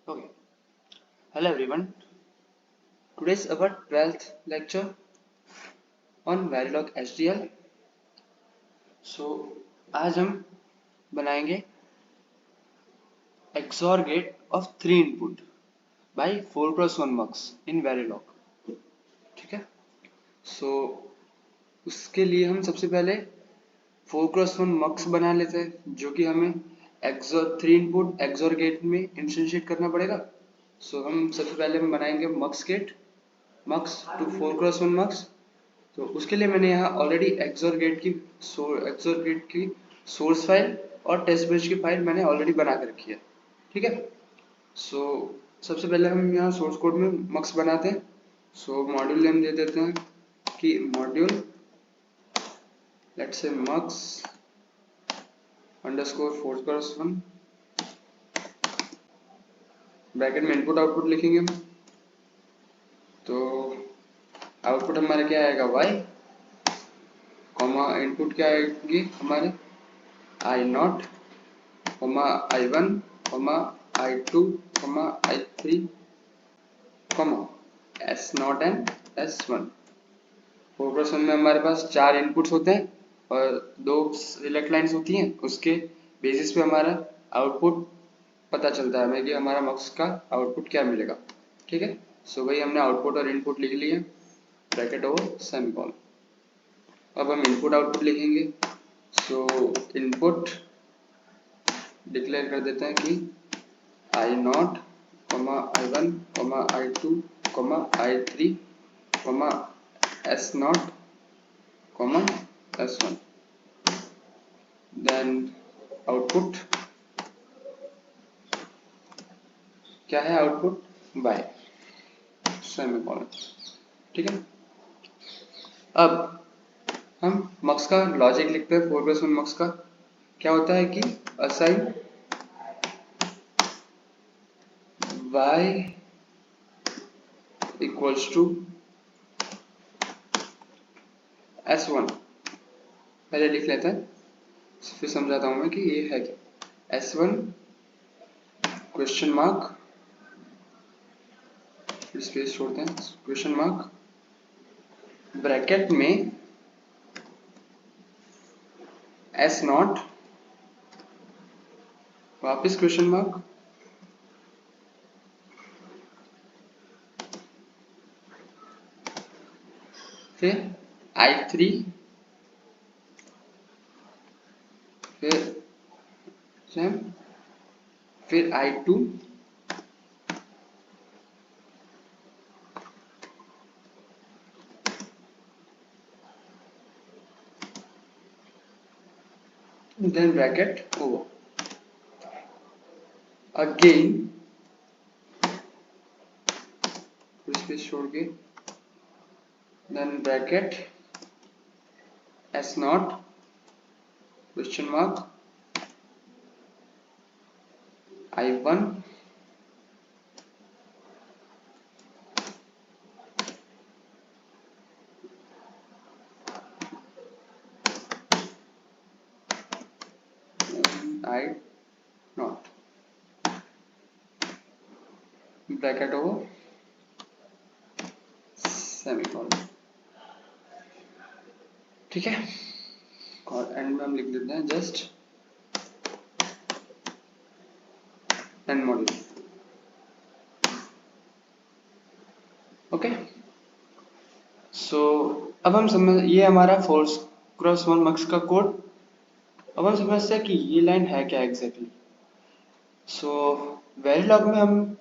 Okay. Hello everyone. Today's our 12th lecture on Verilog HDL. So आज हम बनाएंगे XOR gate of 3 input by 4x1 mux in Verilog. ठीक है. So उसके लिए हम सबसे पहले 4x1 mux बना लेते हैं जो कि हमें XOR 3 input XOR gate में इंस्टेंशिएट करना पड़ेगा. So हम सबसे पहले हम बनाएंगे mux gate mux to 4x1 mux. तो उसके लिए मैंने यहाँ ऑलरेडी XOR गेट की सोर्स फाइल और टेस्ट बेच की फाइल मैंने ऑलरेडी बना के रखी है. ठीक है. सो सबसे पहले हम यहाँ सोर्स कोड में मक्स बनाते हैं. सो मॉड्यूल नेम दे देते हैं कि module let's say mux underscore 4x1 bracket में इनपुट आउटपुट लिखेंगे हम. तो आउटपुट हमारे क्या आएगा y कॉमा इनपुट क्या आएगी हमारे I0 comma I1 comma I2 comma I3 comma S0 and S1. 4x1 में हमारे पास 4 इनपुट्स होते हैं और 2 सिलेक्ट लाइंस होती हैं. उसके बेसिस पे हमारा आउटपुट पता चलता है हमें कि हमारा मक्स का आउटपुट क्या मिलेगा. ठीक है. सो भाई हमने आउटपुट और इनपुट लिख लिए ब्रैकेट ओवर सेमीकोलन. अब हम इनपुट आउटपुट लिखेंगे. सो इनपुट डिक्लेयर कर देते हैं कि I0 I1 I2 I3 S0 S1. Then output क्या है आउटपुट बाय सेमीकोलन. ठीक है. अब हम मक्स का लॉजिक लिखते हैं. 4x1 मक्स का क्या होता है कि assign y equals to S1. पहले लिख लेते हैं फिर समझाता हूं मैं कि ये है क्या. S1 क्वेश्चन मार्क फिर स्पेस छोड़ते हैं क्वेश्चन मार्क ब्रैकेट में S0 वापस क्वेश्चन मार्क फिर I3 फिर I2 then bracket over again space छोड़ के then bracket S0 question mark I1 I0 bracket over semicolon. ठीक है. और एंड में हम लिख देते हैं जस्ट एंड मॉड्यूल. ओके. सो अब हम समझ ये हमारा 4x1 मक्स का कोड. अब हम समझते हैं कि ये लाइन है क्या एग्जैक्टली. सो वेरिलॉग में हम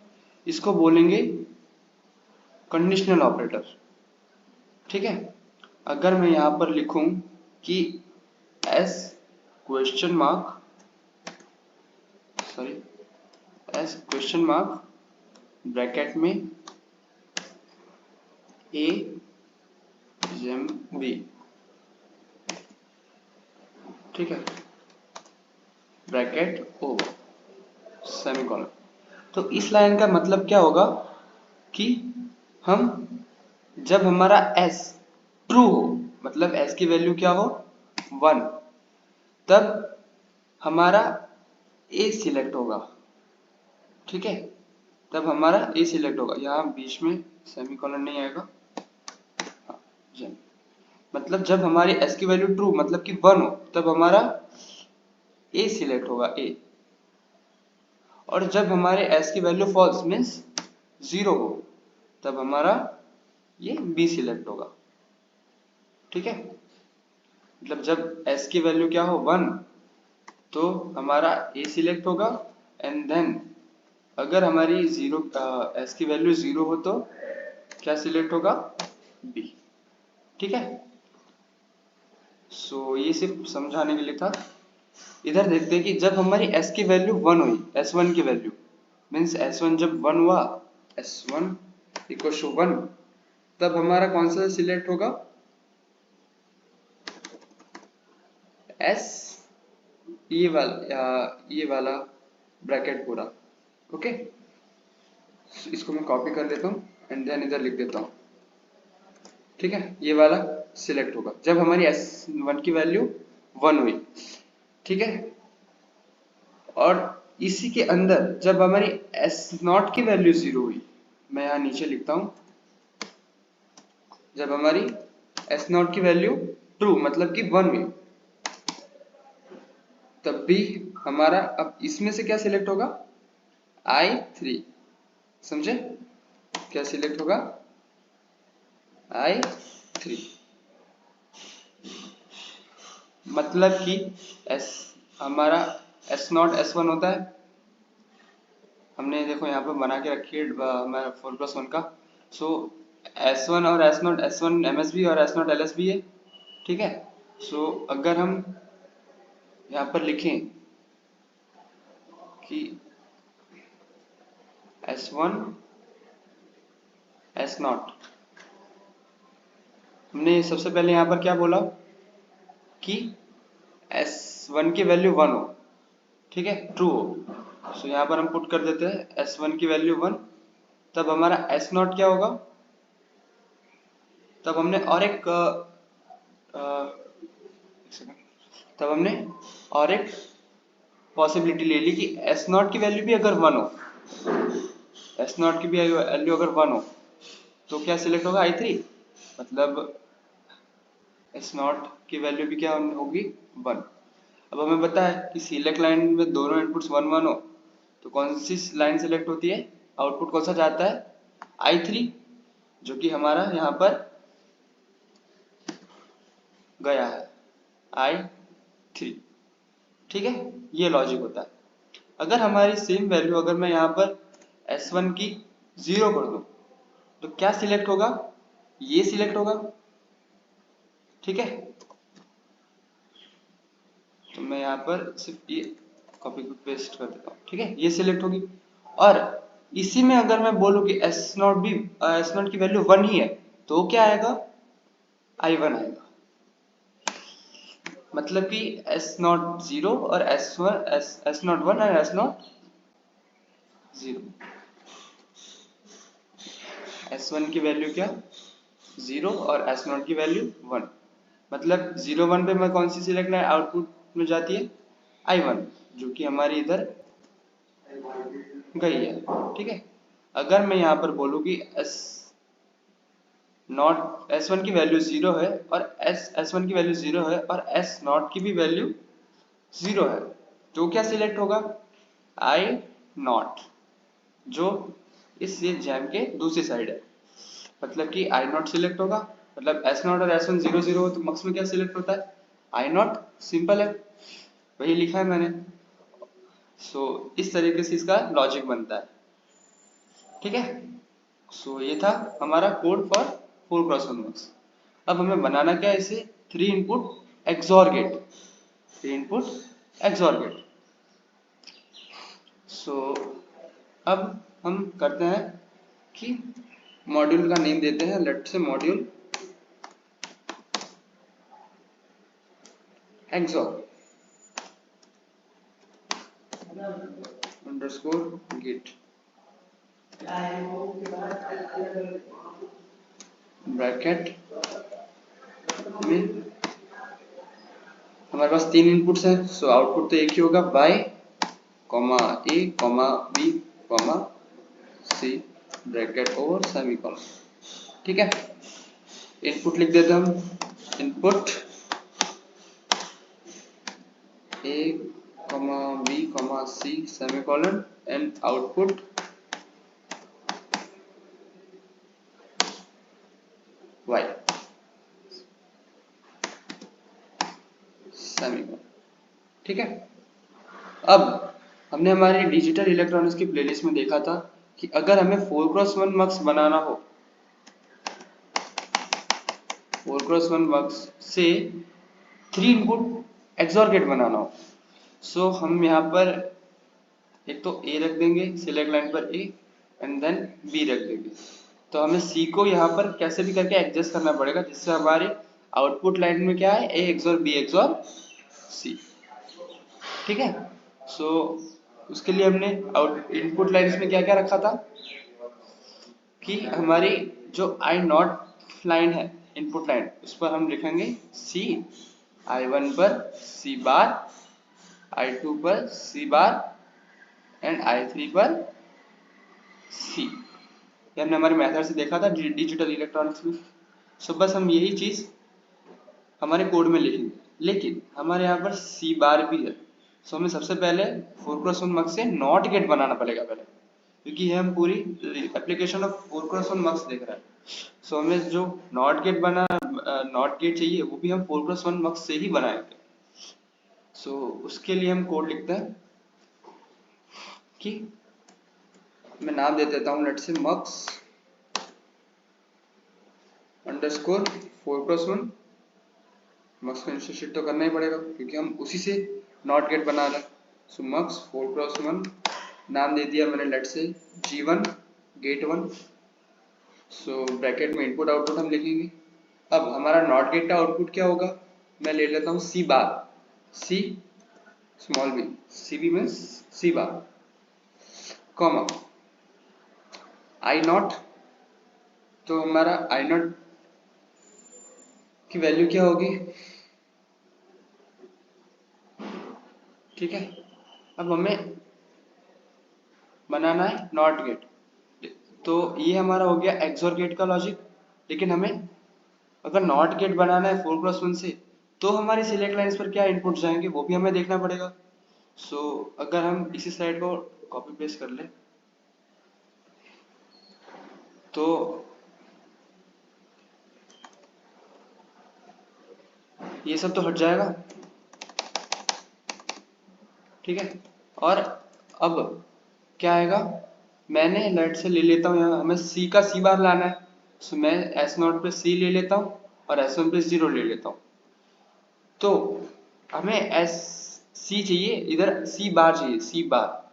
इसको बोलेंगे कंडीशनल ऑपरेटर. ठीक है. अगर मैं यहां पर लिखूं कि S क्वेश्चन मार्क ब्रैकेट में A B. ठीक है. Bracket over semicolon. तो इस लाइन का मतलब क्या होगा कि हम जब हमारा S ट्रू हो मतलब S की वैल्यू क्या हो 1 तब हमारा A सिलेक्ट होगा. ठीक है. तब हमारा ए सिलेक्ट होगा। यहाँ बीच में सेमीकोलन नहीं आएगा। मतलब जब हमारी एस की वैल्यू ट्रू मतलब कि 1 हो तब हमारा ए सिलेक्ट होगा, ए। और जब हमारे एस की वैल्यू फॉल्स मीन्स 0 हो तब हमारा ये बी सिलेक्ट होगा। ठीक है, मतलब जब एस की वैल्यू क्या हो 1 तो हमारा ए सिलेक्ट होगा, एंड देन अगर हमारी एस की वैल्यू 0 हो तो क्या सिलेक्ट होगा, बी। ठीक है, सो ये सिर्फ समझाने के लिए था। इधर देखते हैं कि जब हमारी s की वैल्यू 1 हुई, s1 की वैल्यू मीन्स s1 जब 1 हुआ, s1 इक्वल टू 1 तब हमारा कौन सा सिलेक्ट होगा, s ये वाला ब्रैकेट पूरा। ओके, इसको मैं कॉपी कर लेता हूँ एंड देन इधर लिख देता हूँ। ठीक है, ये वाला सिलेक्ट होगा जब हमारी s1 की वैल्यू 1 हुई। ठीक है, और इसी के अंदर जब हमारी s0 की वैल्यू 0 हुई, मैं यहाँ नीचे लिखता हूँ, जब हमारी s0 की वैल्यू ट्रू मतलब कि 1 हुई तब भी हमारा अब इसमें से क्या सिलेक्ट होगा, I3। समझे, क्या सिलेक्ट होगा, I3। मतलब कि हमारा S0 S1 होता है, हमने देखो यहाँ पे बना के रखी है हमारा 4+1 का। सो S1 और S0 S1 MSB और S0 LSB है। ठीक है, सो अगर हम यहाँ पर लिखें कि S1 S0, हमने सबसे पहले यहाँ पर क्या बोला कि S1 की वैल्यू 1 हो, ठीक है, ट्रू हो। सो यहाँ पर हम पुट कर देते हैं S1 की वैल्यू 1, तब हमारा S0 क्या होगा, तब हमने और एक पॉसिबिलिटी ले ली कि S0 की वैल्यू भी अगर 1 हो, S0 की भी वैल्यू अगर 1 हो तो क्या सिलेक्ट होगा, I3। मतलब S0 की वैल्यू भी क्या होगी, 1। अब हमें पता है कि सिलेक्ट लाइन में दोनों इनपुट्स 1 1 हो तो कौन सी लाइन सिलेक्ट होती है, आउटपुट कौन सा जाता है, I3, जो कि हमारा यहाँ पर गया है, I3। ठीक है, ये लॉजिक होता है। अगर हमारी सेम वैल्यू अगर मैं यहाँ पर S1 की 0 कर दूं तो क्या सिलेक्ट होगा, ये सिलेक्ट होगा। ठीक है, तो मैं यहाँ पर सिर्फ ये कॉपी को पेस्ट कर देता हूँ। ठीक है, ये सिलेक्ट होगी। और इसी में अगर मैं बोलूँ कि S0 की वैल्यू 1 ही है तो क्या आएगा, I1 आएगा। मतलब कि S0 0 और S0 1 और S0 0। S1 की वैल्यू क्या, 0 और S0 की वैल्यू 1। मतलब 0 1 पे मैं कौन सी सिलेक्ट लाइन आउटपुट में जाती है, I1, जो कि हमारी इधर गई है। ठीक है, अगर मैं यहाँ पर बोलूँ कि S1 की वैल्यू 0 है और S1 की वैल्यू 0 है और S0 की भी वैल्यू 0 है तो क्या सिलेक्ट होगा, I0, जो इस ये जैम के दूसरी साइड है। मतलब कि I0 सिलेक्ट होगा, मतलब S0 और S1 0 0 हो तो मक्स में क्या सिलेक्ट होता है, I0। सिंपल है, वही लिखा है मैंने। सो इस तरीके से इसका लॉजिक बनता है। ठीक है, सो ये था हमारा कोड फॉर 4x1 मक्स। अब हमें बनाना क्या है, इसे 3 input XOR gate, 3 input XOR gate. So अब हम करते हैं कि मॉड्यूल का नेम देते हैं, लेट से module XOR underscore gate bracket में हमारे पास 3 इनपुट्स हैं। सो आउटपुट तो एक ही होगा, y, a, b, C bracket over semicolon. ठीक है, इनपुट लिख देते हम, input A comma B comma C semicolon and output y semicolon. ठीक है, अब हमने हमारी डिजिटल इलेक्ट्रॉनिक्स की प्लेलिस्ट में देखा था कि अगर हमें 4x1 मक्स बनाना हो, 4x1 मक्स से 3 इनपुट एक्सॉर गेट बनाना हो, सो हम यहाँ पर एक तो A रख देंगे सिलेक्ट लाइन पर A एंड देन B रख देंगे। तो हमें C को यहाँ पर कैसे भी करके एडजस्ट करना पड़ेगा जिससे हमारे आउटपुट लाइन में क्या है, A XOR B XOR C। ठीक है, सो उसके लिए हमने इनपुट लाइन्स में क्या क्या रखा था कि हमारी जो आई नॉट लाइन है इनपुट लाइन, उस पर हम लिखेंगे C, I1 पर C बार, I2 पर C बार एंड I3 पर C। ये हमने हमारे मेथड से देखा था डिजिटल इलेक्ट्रॉनिक्स में। सो बस हम यही चीज हमारे कोड में लिखेंगे, लेकिन हमारे यहाँ पर C बार भी है। सो हमें सबसे पहले 4x1 मक्स से नॉट गेट बनाना पड़ेगा पहले, क्योंकि हम पूरी एप्लीकेशन ऑफ 4x1 मक्स देख रहे हैं। सो हमें जो नॉट गेट चाहिए वो भी हम 4x1 मक्स से ही बनाएंगे। सो उसके लिए हम कोड लिखते हैं कि मैं नाम दे देता हूँ, लेट से मक्स अंडरस्कोर 4x1। मक्स को इंस्टीट्यूट तो करना ही पड़ेगा क्योंकि हम उसी से नॉट गेट बना रहे हैं। सो मक्स 4x1 नाम दे दिया मैंने, लेट से G1 गेट 1। सो ब्रैकेट में इनपुट आउटपुट हम लिखेंगे। अब हमारा नॉट गेट का आउटपुट क्या होगा, मैं ले लेता हूँ C bar, C small b, CB means C bar, comma I not. तो हमारा आई नॉट की वैल्यू क्या होगी, ठीक है। अब हमें बनाना है नॉट गेट, तो ये हमारा हो गया एक्सोर गेट का लॉजिक। लेकिन हमें अगर नॉट गेट बनाना है 4x1 से, तो हमारी सिलेक्ट लाइन्स पर क्या इनपुट जाएंगे वो भी हमें देखना पड़ेगा। सो अगर हम इसी स्लाइड को कॉपी पेस्ट कर ले तो ये सब तो हट जाएगा, ठीक है। और अब क्या आएगा, मैंने लेट से ले लेता हूँ, यहाँ हमें C का C बार लाना है। सो मैं S0 पे C ले लेता हूँ और S1 पे 0 ले लेता हूँ। तो हमें C चाहिए, इधर C बार चाहिए, C बार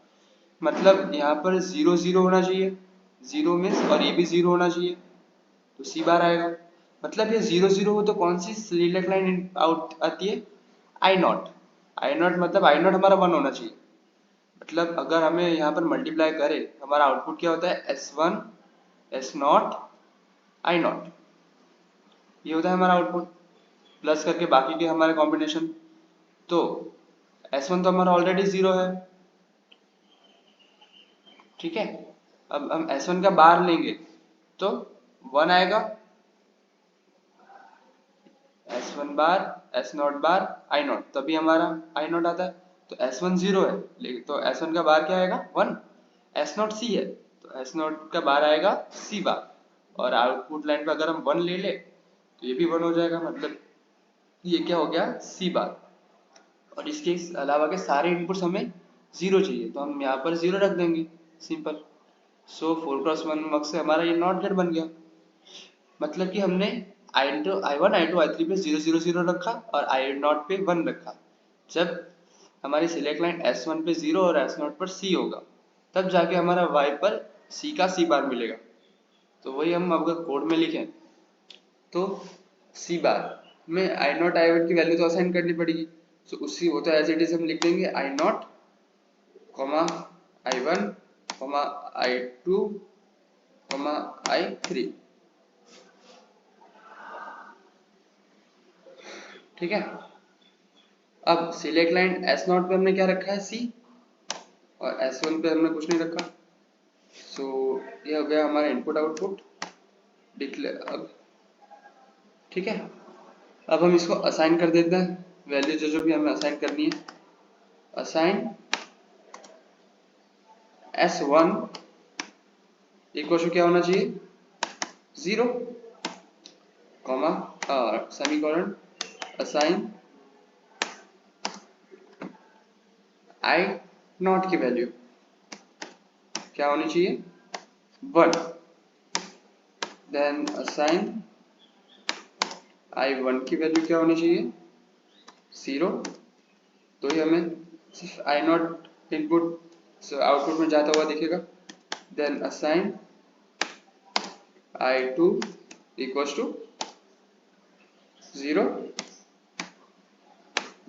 मतलब यहाँ पर 0 0 होना चाहिए, 0 मीन्स, और ये भी 0 होना चाहिए, तो C बार आएगा। मतलब ये 0 0 हो तो कौन सी सिलेक्ट लाइन आउट आती है, I नॉट। I नॉट मतलब I नॉट हमारा 1 होना चाहिए। मतलब अगर हमें यहाँ पर मल्टीप्लाई करे हमारा आउटपुट क्या होता है, S1 S0 I नॉट, ये होता है हमारा आउटपुट, प्लस करके बाकी के हमारे कॉम्बिनेशन। तो S1 तो हमारा ऑलरेडी 0 है, ठीक है। अब हम S1 का बार लेंगे तो 1 आएगा, S1 bar S0 bar I not, तभी हमारा I नॉट आता है। तो S1 0 है, लेकिन तो S1 का बार क्या आएगा 1, S0 C है तो S0 का बार आएगा C बार, और आउटपुट लाइन पे अगर हम 1 ले ले तो ये भी 1 हो जाएगा, मतलब ये क्या हो गया C बार। और इसके अलावा के सारे इनपुट्स हमें 0 चाहिए, तो हम यहाँ पर 0 रख देंगे, सिंपल। सो 4x1 मक्स से हमारा ये नॉट गेट बन गया। मतलब कि हमने I1 I2 I3 पे 0 0 0 रखा और I0 पे 1 रखा। जब हमारी सिलेक्ट लाइन S1 पे 0 और S0 पर C होगा, तब जाके हमारा Y पर C का C बार मिलेगा। तो वही हम अगर कोड में लिखें तो C बार में I0 I1 की वैल्यू तो असाइन करनी पड़ेगी। तो उसी वो तो एज इट इज हम लिख देंगे I0 I1 I2 I3, ठीक है। अब सिलेक्ट लाइन S0 पे हमने क्या रखा है C, और S1 पे हमने कुछ नहीं रखा। सो ये हो गया हमारा इनपुट आउटपुट डिक्लेयर। अब ठीक है, अब हम इसको असाइन कर देते हैं वैल्यू जो जो भी हमें असाइन करनी है। असाइन S1 इक्वल टू क्या होना चाहिए, 0 कॉमा सेमीकोलन। असाइन आई नॉट की वैल्यू क्या होनी चाहिए, 1। देन असाइन I1 की वैल्यू क्या होनी चाहिए, 0। तो ही हमें सिर्फ आई नॉट इनपुट आउटपुट में जाता हुआ दिखेगा। Then assign I2 equals to 0।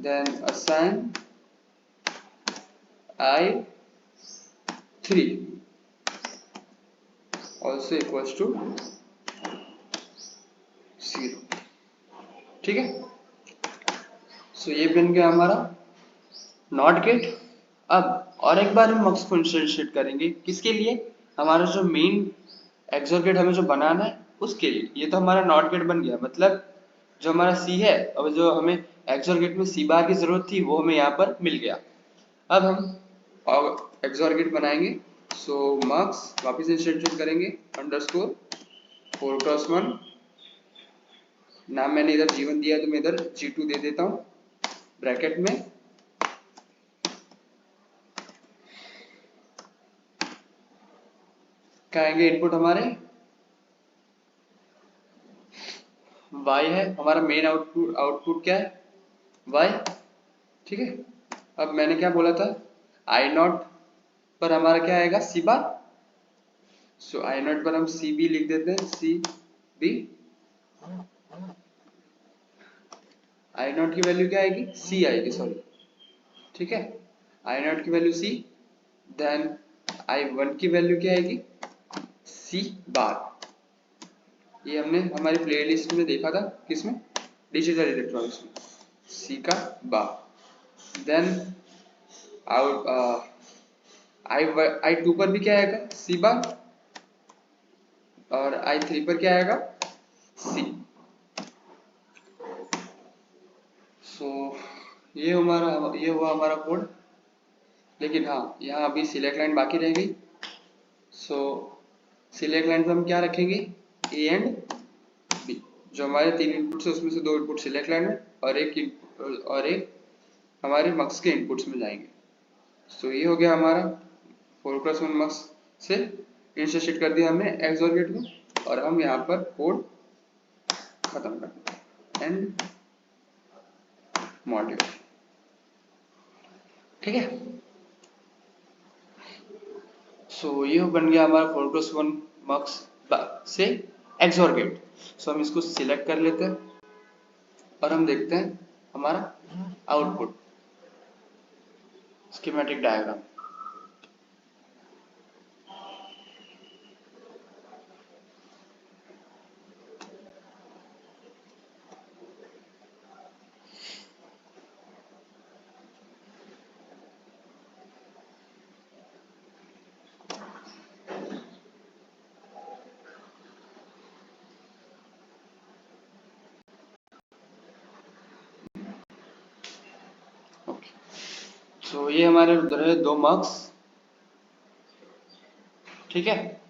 Then assign I3 also equals to 0। ठीक है, सो ये बन गया हमारा नॉट गेट। अब और एक बार हम मक्स को इंस्टेंशिएट करेंगे, किसके लिए, हमारा जो मेन एक्सोर गेट हमें जो बनाना है उसके लिए। ये तो हमारा नॉट गेट बन गया, मतलब जो हमारा सी है, अब जो हमें एक्सोर गेट में सी बार की जरूरत थी वो हमें यहाँ पर मिल गया। अब हम एक्सोर गेट बनाएंगे। सो मक्स वापस इंस्टेंशिएट करेंगे अंडरस्कोर 4x1, नाम मैंने इधर G1 दिया तो मैं इधर G2 दे देता हूँ ब्रैकेट में। क्या आएंगे इनपुट हमारे, y है हमारा मेन आउटपुट। आउटपुट क्या है, y। ठीक है, अब मैंने क्या बोला था, आई नॉट पर हमारा क्या आएगा, सी बार। सो आई नॉट पर हम सी बी लिख देते हैं, सी बी। आई नॉट की वैल्यू क्या आएगी, सी आएगी, सॉरी। ठीक है, आई नॉट की value C. Then I one की वैल्यू क्या आएगी, सी बार। ये हमने हमारी प्लेलिस्ट में देखा था, किसमें, डिजिटल इलेक्ट्रॉनिक्स में, सी का बार। देन आउट आई टू पर भी क्या आएगा, सी बार। और आई थ्री पर क्या आएगा, सी। सो ये हुआ हमारा कोड। लेकिन हाँ, यहाँ अभी सिलेक्ट लाइन बाकी रह गई। सो सिलेक्ट लाइन पर हम क्या रखेंगे, ए एंड बी। जो हमारे 3 इनपुट्स है उसमें से 2 इनपुट सिलेक्ट लाइन में और एक हमारे मक्स के इनपुट्स में जाएंगे। सो ये हो गया हमारा 4x1 मक्स से इंस्टेंशिएट कर दिया हमने एक्सोर गेट में। और हम यहाँ पर कोड खत्म कर एंड मॉड्यूल। ठीक है, सो ये बन गया हमारा 4x1 मक्स से एक्सोर गेट। सो हम इसको सिलेक्ट कर लेते हैं और हम देखते हैं हमारा आउटपुट स्कीमेटिक डायग्राम। तो ये हमारे उधर है 2 मक्स। ठीक है,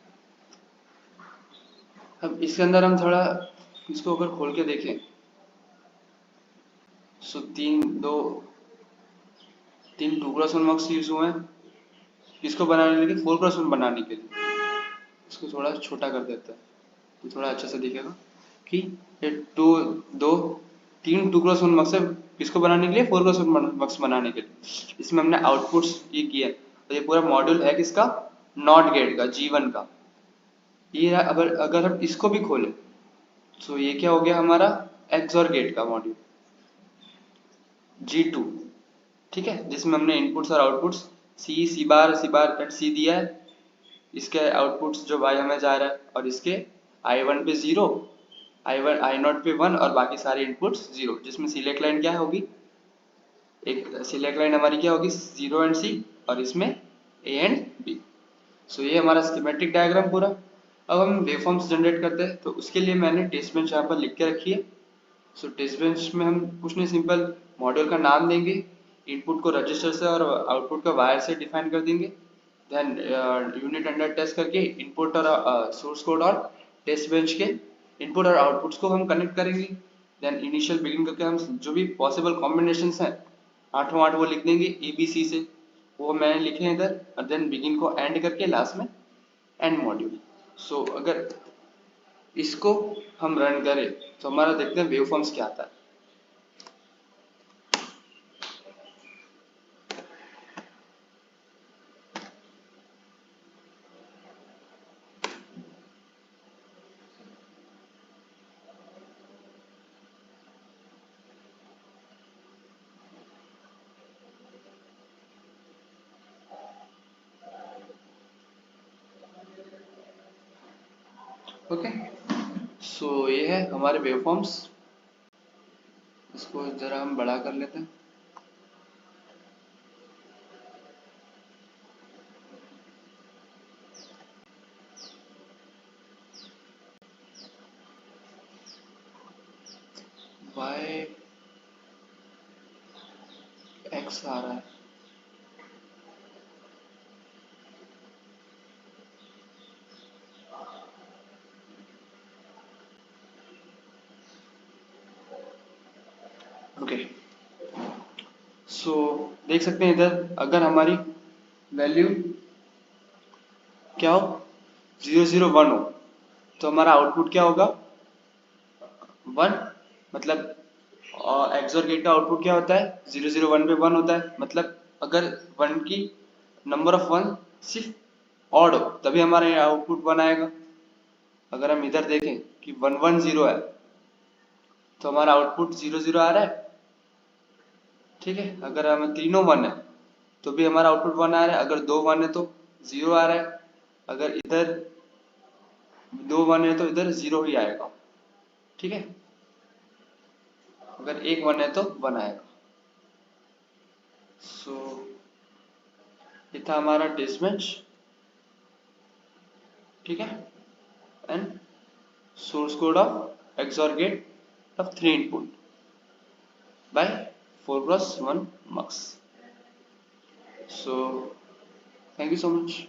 अब इसके अंदर हम थोड़ा इसको अगर खोल के देखें, सो तीन 2x1 मक्स यूज हुए हैं इसको बनाने के लिए, 4x1 बनाने के लिए। इसको थोड़ा छोटा कर देते हैं तो थोड़ा अच्छे से दिखेगा कि ये तीन 2x1 मक्स है इसको बनाने के लिए, 4x1 मक्स बनाने के लिए। इसमें हमने आउटपुट्स ये किया, तो ये पूरा मॉड्यूल है किसका, नॉट गेट का, G1 का। ये अगर हम इसको भी खोलें तो ये क्या हो गया हमारा, एक्सोर गेट का मॉड्यूल G2। ठीक है, जिसमें हमने इनपुट्स और आउटपुट्स सी बार एंड सी दिया है। इसके आउटपुट्स जो y हमें जा रहा है और इसके I1 पे 0, आई नॉट पे 1 और बाकी सारे इनपुट्स 0। जिसमें सिलेक्ट लाइन क्या होगी, एक सिलेक्ट लाइन हमारी क्या होगी, 0 एंड C और इसमें A एंड B। सो ये हमारा स्कीमेटिक डायग्राम पूरा। अब हम वेवफॉर्म्स जनरेट करते हैं, तो उसके लिए मैंने टेस्ट बेंच यहाँ पर लिख के रखी है। सो टेस्ट बेंच में हम कुछ नहीं, सिंपल मॉड्यूल का नाम देंगे, इनपुट को रजिस्टर से और आउटपुट को वायर से डिफाइन कर देंगे, देन यूनिट अंडर टेस्ट करके इनपुट और सोर्स कोड और टेस्ट बेंच के इनपुट और आउटपुट्स को हम कनेक्ट करेंगे। देन इनिशियल बिगिन करके हम जो भी पॉसिबल कॉम्बिनेशंस हैं आठों आठ वो लिख देंगे ABC से, वो मैंने लिखे हैं इधर। और देन बिगिन को एंड करके लास्ट में एंड मॉड्यूल। सो अगर इसको हम रन करें तो हमारा देखते हैं वेवफॉर्म्स क्या आता है। ओके, सो ये है हमारे वेवफॉर्म्स। इसको जरा हम बड़ा कर लेते हैं। y x आ रहा है। ओके, सो देख सकते हैं इधर अगर हमारी वैल्यू क्या हो 0 0 1 हो तो हमारा आउटपुट क्या होगा 1। मतलब एक्सोर गेट का आउटपुट क्या होता है 0 0 1 पे 1 होता है। मतलब अगर 1 की नंबर ऑफ 1 सिर्फ ऑड हो तभी हमारा आउटपुट 1 आएगा। अगर हम इधर देखें कि 1 1 0 है तो हमारा आउटपुट 0 0 आ रहा है। ठीक है, अगर हम तीनों 1 है तो भी हमारा आउटपुट 1 आ रहा है। अगर दो 1 है तो 0 आ रहा है। अगर इधर दो 1 है तो इधर 0 ही आएगा। ठीक है, अगर एक 1 है तो 1 आएगा। सो ये था हमारा टेस्ट बेंच। ठीक है, and source code of XOR gate of 3 input by 4 × 1 mux. So thank you so much.